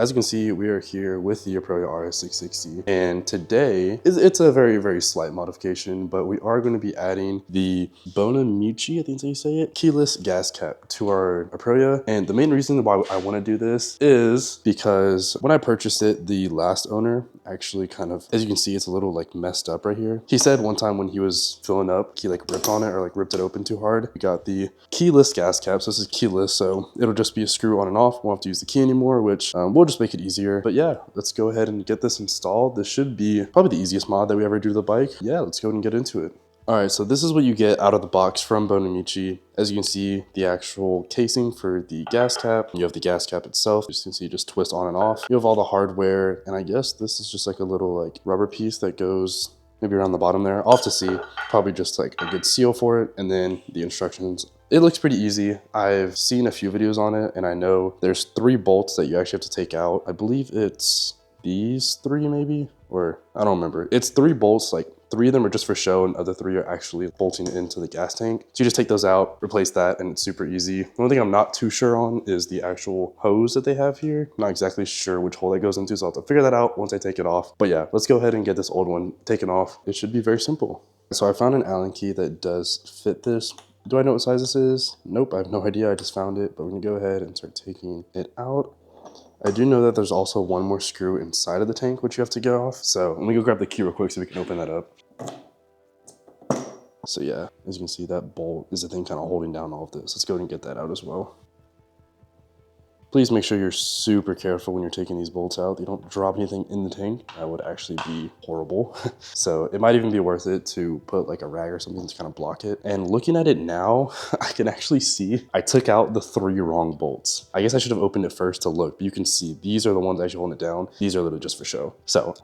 As you can see, we are here with the Aprilia RS 660, and today it's a very, very slight modification, but we are going to be adding the Bonamici, I think that's how you say it, keyless gas cap to our Aprilia. And the main reason why I want to do this is because when I purchased it, the last owner actually kind of, as you can see, it's a little like messed up right here. He said one time when he was filling up, he like ripped on it or like ripped it open too hard. We got the keyless gas cap, so this is keyless, so it'll just be a screw on and off. Won't have to use the key anymore, which we'll just make it easier. But yeah, let's go ahead and get this installed. This should be probably the easiest mod that we ever do to the bike. Yeah, let's go ahead and get into it. All right, so this is what you get out of the box from Bonamici. As you can see, the actual casing for the gas cap. You have the gas cap itself. As you can see, just twist on and off. You have all the hardware, and I guess this is just like a little like rubber piece that goes maybe around the bottom there. I'll have to see. Probably just like a good seal for it, and then the instructions. It looks pretty easy. I've seen a few videos on it, and I know there's 3 bolts that you actually have to take out. I believe it's these 3 maybe, or I don't remember. It's 3 bolts, like 3 of them are just for show and other 3 are actually bolting into the gas tank. So you just take those out, replace that, and it's super easy. The only thing I'm not too sure on is the actual hose that they have here. I'm not exactly sure which hole that goes into, so I'll have to figure that out once I take it off. But yeah, let's go ahead and get this old one taken off. It should be very simple. So I found an Allen key that does fit this. Do I know what size this is? Nope, I have no idea. I just found it, but we're gonna go ahead and start taking it out. I do know that there's also one more screw inside of the tank, which you have to get off. So let me go grab the key real quick so we can open that up. So yeah, as you can see, that bolt is the thing kind of holding down all of this. Let's go ahead and get that out as well. Please make sure you're super careful when you're taking these bolts out. You don't drop anything in the tank. That would actually be horrible. So it might even be worth it to put like a rag or something to kind of block it. And looking at it now, I can actually see I took out the 3 wrong bolts. I guess I should have opened it first to look, but you can see these are the ones actually holding it down. These are literally just for show. So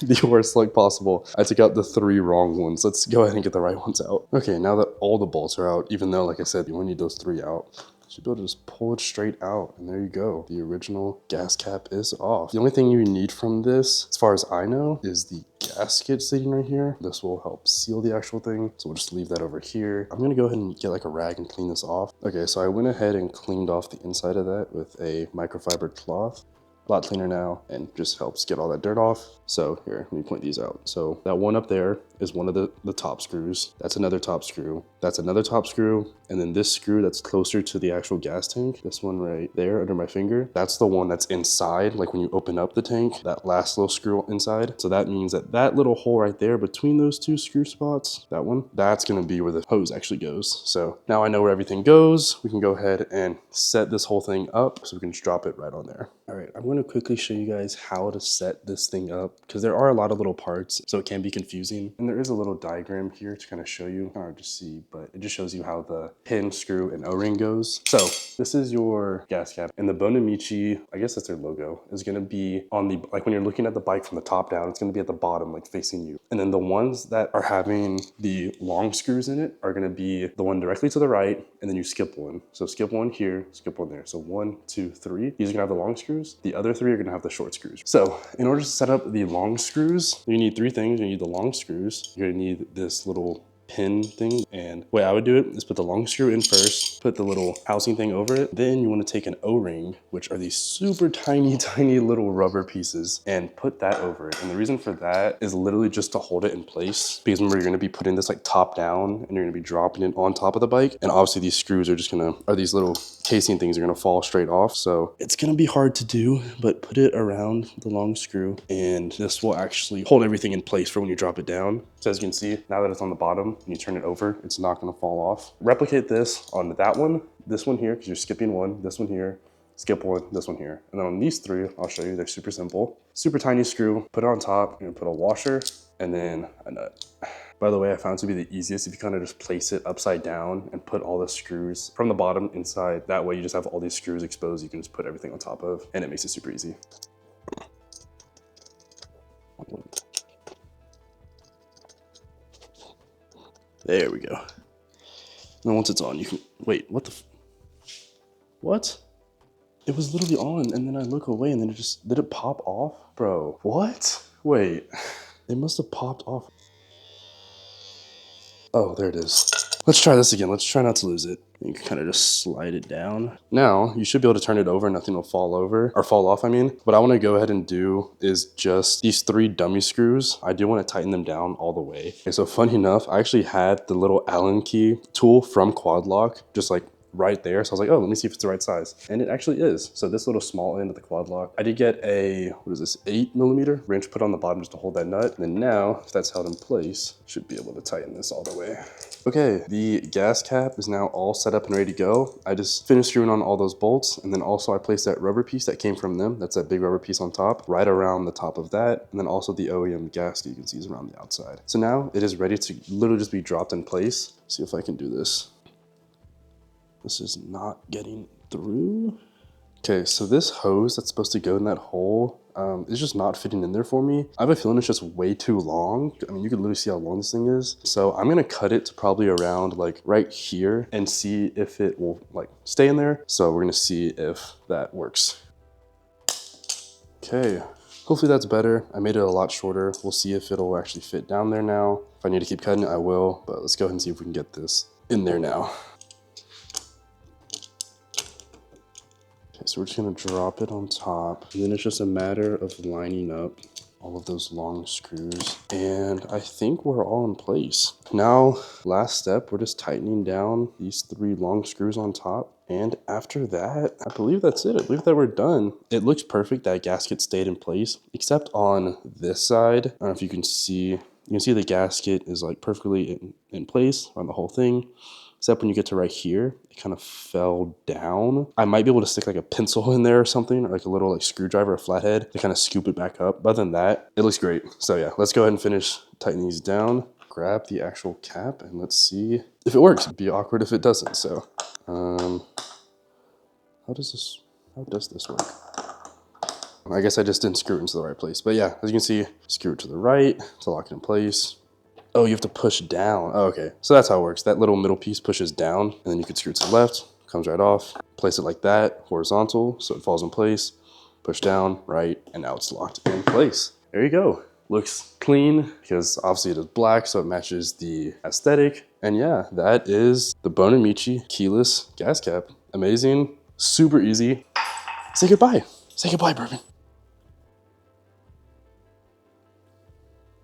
the worst luck possible. I took out the 3 wrong ones. Let's go ahead and get the right ones out. Okay, now that all the bolts are out, even though like I said, you only need those 3 out, should be able to just pull it straight out, and there you go. The original gas cap is off. The only thing you need from this, as far as I know, is the gasket sitting right here. This will help seal the actual thing, so we'll just leave that over here. I'm gonna go ahead and get like a rag and clean this off. Okay, so I went ahead and cleaned off the inside of that with a microfiber cloth. A lot cleaner now, and just helps get all that dirt off. So here, let me point these out. So that one up there is one of the top screws. That's another top screw. That's another top screw. And then this screw that's closer to the actual gas tank, this one right there under my finger, that's the one that's inside, like when you open up the tank, that last little screw inside. So that means that that little hole right there between those 2 screw spots, that one, that's gonna be where the hose actually goes. So now I know where everything goes. We can go ahead and set this whole thing up so we can just drop it right on there. All right, I'm going to quickly show you guys how to set this thing up because there are a lot of little parts, so it can be confusing. And there is a little diagram here to kind of show you, hard to see, but it just shows you how the pin, screw, and O-ring goes. So this is your gas cap, and the Bonamici, I guess that's their logo, is going to be on the, like when you're looking at the bike from the top down, it's going to be at the bottom, like facing you. And then the ones that are having the long screws in it are going to be the one directly to the right, and then you skip one. So skip one here, skip one there. So 1, 2, 3. These are going to have the long screws. The other 3 are going to have the short screws. So in order to set up the long screws, you need 3 things. You need the long screws. You're going to need this little pin thing, and the way I would do it is put the long screw in first, put the little housing thing over it, then you want to take an O-ring, which are these super tiny little rubber pieces, and put that over it. And the reason for that is literally just to hold it in place, because remember, you're going to be putting this like top down and you're going to be dropping it on top of the bike, and obviously these screws are just gonna, are these little casing things are going to fall straight off, so it's going to be hard to do, but put it around the long screw and this will actually hold everything in place for when you drop it down. So as you can see, now that it's on the bottom and you turn it over, it's not going to fall off. Replicate this on that one, this one here, because you're skipping one, this one here, skip one, this one here. And then on these 3, I'll show you, they're super simple. Super tiny screw, put it on top, you're gonna put a washer and then a nut. By the way, I found it to be the easiest if you kind of just place it upside down and put all the screws from the bottom inside. That way you just have all these screws exposed, you can just put everything on top of, and it makes it super easy. There we go. And once it's on, you can, wait, what the, what? It was literally on, and then I look away, and then it just, did it pop off? Bro, what? Wait, it must have popped off. Oh, there it is. Let's try this again. Let's try not to lose it. You can kind of just slide it down. Now, you should be able to turn it over. Nothing will fall over, or fall off, I mean. What I want to go ahead and do is just these 3 dummy screws. I do want to tighten them down all the way. Okay, so funny enough, I actually had the little Allen key tool from Quad Lock, just like right there. So I was like, oh, let me see if it's the right size. And it actually is. So this little small end of the Quad Lock, I did get a, what is this, 8mm wrench put on the bottom just to hold that nut. And then now, if that's held in place, should be able to tighten this all the way. Okay, the gas cap is now all set up and ready to go. I just finished screwing on all those bolts, and then also I placed that rubber piece that came from them. That's that big rubber piece on top, right around the top of that. And then also the OEM gasket you can see is around the outside. So now it is ready to literally just be dropped in place. See if I can do this. This is not getting through. Okay, so this hose that's supposed to go in that hole is just not fitting in there for me. I have a feeling it's just way too long. I mean, you can literally see how long this thing is. So I'm gonna cut it to probably around like right here and see if it will like stay in there. So we're gonna see if that works. Okay, hopefully that's better. I made it a lot shorter. We'll see if it'll actually fit down there now. If I need to keep cutting it, I will, but let's go ahead and see if we can get this in there now. So we're just gonna drop it on top, and then it's just a matter of lining up all of those long screws. And I think we're all in place. Now, last step, we're just tightening down these 3 long screws on top. And after that, I believe that's it. I believe that we're done. It looks perfect. That gasket stayed in place, except on this side. I don't know if you can see, the gasket is like perfectly in place on the whole thing. Except when you get to right here, it kind of fell down. I might be able to stick like a pencil in there or something, or like a little like screwdriver or flathead to kind of scoop it back up. But other than that, it looks great. So yeah, let's go ahead and finish tightening these down. Grab the actual cap and let's see if it works. It'd be awkward if it doesn't. So, how does this work? I guess I just didn't screw it into the right place. But yeah, as you can see, screw it to the right to lock it in place. Oh, you have to push down. Oh, okay, so that's how it works. That little middle piece pushes down, and then you can screw it to the left, comes right off. Place it like that, horizontal, so it falls in place. Push down, right, and now it's locked in place. There you go. Looks clean, because obviously it is black, so it matches the aesthetic. And yeah, that is the Bonamici keyless gas cap. Amazing, super easy. Say goodbye. Say goodbye, Bourbon.